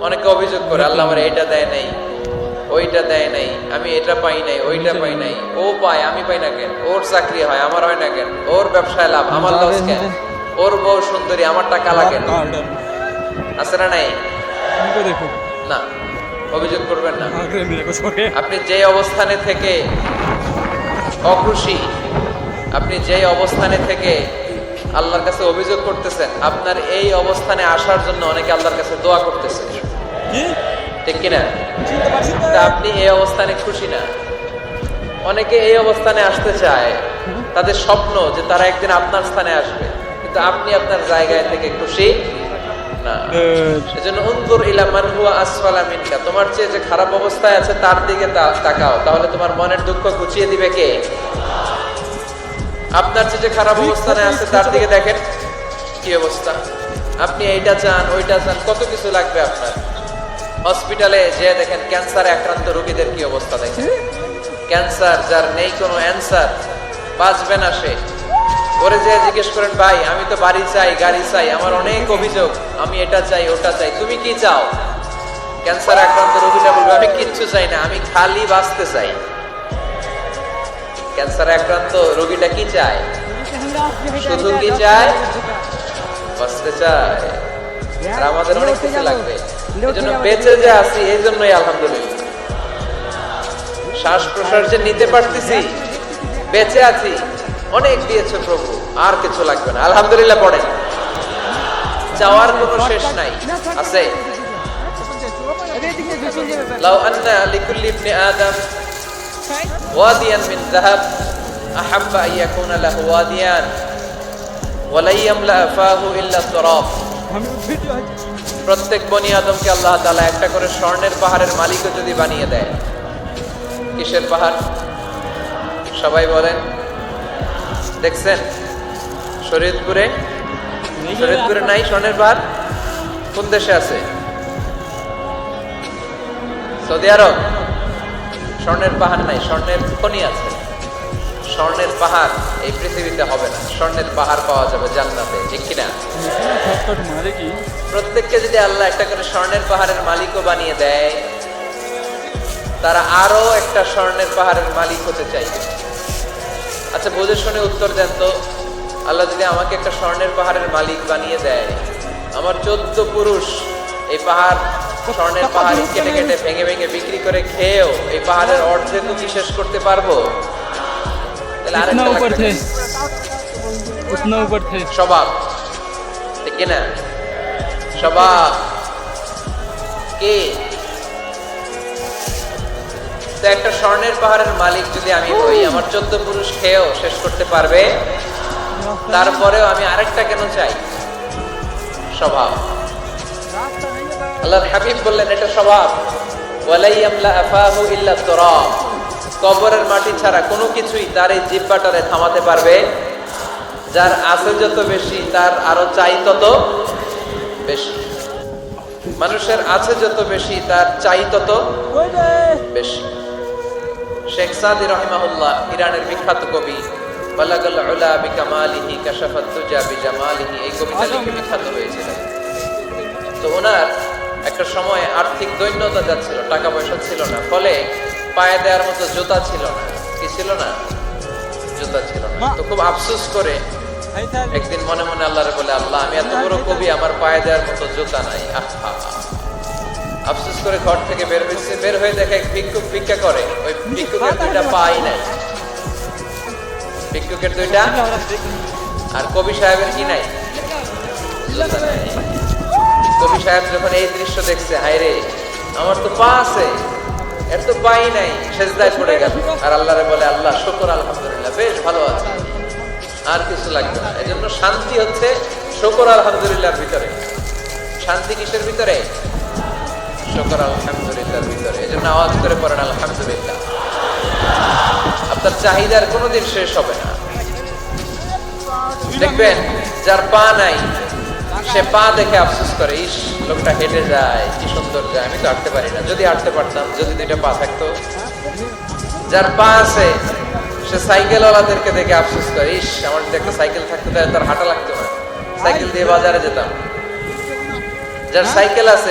অনেকে অভিযোগ করে আল্লাহ আমার এটা দেয় নাই, ওইটা দেয় নাই, আমি এটা পাই নাই, ওইটা পাই নাই, ও পায় আমি পাই না কেন, ওর চাকরি হয় আমার হয় না কেন, ওর ব্যবসায় লাভ আমার লস কেন, ওর বউ সুন্দরী আমার টাকা লাগে না। আছে না নাই? না, অভিযোগ করবেন না। আপনি যে অবস্থানে থেকে অখুশি, আপনি যে অবস্থানে থেকে আল্লাহর কাছে অভিযোগ করতেছেন, আপনার এই অবস্থানে আসার জন্য অনেকে আল্লাহর কাছে দোয়া করতেছে, ঠিক কিনা? তা আপনি এই অবস্থানে খুশি না। অনেকে এই অবস্থানে আসতে চায়, তাদের স্বপ্ন যে তারা একদিন আপনার স্থানে আসবে, কিন্তু আপনি আপনার জায়গায় থেকে খুশি না। সেজন্য উনজুর ইলা মান হুয়া আসফালা মিনকা, তোমার চেয়ে যে খারাপ অবস্থায় আছে তার দিকে তাকাও, তাহলে তোমার মনের দুঃখ ঘুচিয়ে দিবে কে? আপনার চেয়ে যে খারাপ অবস্থানে আছে তার দিকে দেখেন কি অবস্থা। আপনি এইটা চান, ওইটা চান, কত কিছু লাগবে আপনার। হসপিটালে যে দেখেন ক্যান্সারে আক্রান্ত রোগীদের কি অবস্থা দেখেন। ক্যান্সার যার নেই কোনো অ্যান্সার, বাঁচবে না সে। ওরে যে জিজ্ঞেস করেন ভাই আমি তো বাড়ি চাই, গাড়ি চাই, আমার অনেক অভিযোগ, আমি এটা চাই ওটা চাই, তুমি কি চাও? ক্যান্সার আক্রান্ত রোগীটা বলবে আমি কিচ্ছু চাই না, আমি খালি বাঁচতে চাই। ক্যান্সার আক্রান্ত রোগীটা কি চায়? শুধু কি চায়? বাঁচতে চায়। আর আমাদের অনেক কিছু লাগবে, এজন্য বেঁচে যে আছি এই জন্যই আলহামদুলিল্লাহ। শ্বাস প্রশ্বাস যে নিতে পারতেছি, বেঁচে আছি, অনেক দিয়েছে প্রভু, আর কিছু লাগবে না আলহামদুলিল্লাহ। পড়েন, চাওয়ার কোনো শেষ নাই। আছে লাউ আন্না লিকুল্লি ইবনি আদম ওয়াদিয়ান মিন যাহাব আহাব্বা আন ইয়াকুনা লাহু ওয়াদিয়ান ওয়া লা ইয়ামলা ফাহু ইল্লা তুরাব। প্রত্যেক বনি আদমকে আল্লাহ তাআলা একটা করে স্বর্ণের পাহাড়ের মালিকও যদি বানিয়ে দেয়। কিসের পাহাড়? সবাই বলেন। দেখছেন শরীয়তপুরে? শরীয়তপুরে নাই স্বর্ণের পাহাড়? কোন দেশে আছে? সৌদি আরব। স্বর্ণের পাহাড় নাই, স্বর্ণের খনি আছে। স্বর্ণের পাহাড় এই পৃথিবীতে হবে না, স্বর্ণের পাহাড় পাওয়া যাবে জান্নাতে, ঠিক কিনা? প্রত্যেককে যদি আল্লাহ একটা করে স্বর্ণের পাহাড়ের মালিকও বানিয়ে দেয়, তারা আরো একটা স্বর্ণের পাহাড়ের মালিক হতে চাইবে। আচ্ছা বুঝে শুনে উত্তর দেন তো, আল্লাহ যদি আমাকে একটা স্বর্ণের পাহাড়ের মালিক বানিয়ে দেয়, আমার 14 পুরুষ এই পাহাড়, স্বর্ণের পাহাড় কেটে কেটে ভেঙে ভেঙে বিক্রি করে খেয়েও এই পাহাড়ের অর্ধেকও কি শেষ করতে পারবো? স্বভাব, ঠিক কিনা? স্বভাব কি? তো একটা স্বর্ণের পাহাড়ের মালিক যদি আমি হই, আমার 14 পুরুষ খেয়েও শেষ করতে পারবে, তারপরেও আমি আরেকটা কেন চাই? স্বভাব। আল্লাহর হাবিব বললেন এটা স্বভাব। ওয়ালা ইয়ামলা আফাহু ইল্লা তুরাব, কবরের মাটি ছাড়া কোনো কিছুই তার এই জিহ্বাটারে থামাতে পারবে। যার আছে যত বেশি তার আরো চাই তত বেশি। মানুষের আছে যত বেশি তার চাই তত বেশি। শেখ সাদি রাহিমাহুল্লাহ, ইরানের বিখ্যাত কবি, বালাগাল উলা বিকামালিহি কাশাফাত তুজা বিজামালিহি, এই কবিতা লিখে বিখ্যাত হয়েছিলেন। তো ওনার একটা সময় আর্থিক দৈন্যতা যাচ্ছিল, টাকা পয়সা ছিল না, ফলে পায়ে দেওয়ার মতো জুতা ছিল না। কি ছিল না? জুতা ছিল না। তো খুব আফসোস করে একদিন মনে মনে আল্লাহরে বলে, আল্লাহ আমি এত বড় কবি, আমার পায়ে দেওয়ার মতো জুতা নাই। আফসোস করে ঘর থেকে বের হয়েছে, বের হয়ে দেখে এক ভিক্ষুক ভিক্ষা করে, ওই ভিক্ষুকের 2টা পাই নাই। ভিক্ষুকের 2টা, আর কবি সাহেবের কি নাই? জুতা নাই। কবি সাহেব যখন এই দৃশ্য দেখছে, হায় রে আমার তো পা আছে, এর তো পাই নাই, সেজদায় পড়ে গেল। আর আল্লাহরে বলে, আল্লাহ শুকর আলহামদুলিল্লাহ, বেশ ভালো আছে, আর কিছু লাগবে না। এজন্য শান্তি হচ্ছে শুকর আলহামদুলিল্লাহর ভিতরে। শান্তি কিসের ভিতরে? শুকর আলহামদুলিল্লাহর ভিতরে। এজন্য আওয়াজ করে পড়েন আলহামদুলিল্লাহ। আপনার চাহিদার কোনোদিন শেষ হবে না। দেখবেন যার পা নাই সে পা দেখে আফসোস করে, ইস লোকটা হেঁটে যায়, কি সুন্দর যায়, আমি তো হাঁটতে পারি না, যদি হাঁটতে পারতাম, যদি 2টা পা থাকতো। যার পা আছে সে সাইকেলওয়ালাদেরকে দেখে আফসোস করে, ইস আমার যদি একটা সাইকেল থাকতো তাহলে তার হাঁটা লাগতো না, সাইকেল দিয়ে বাজারে যেতাম। যার সাইকেল আছে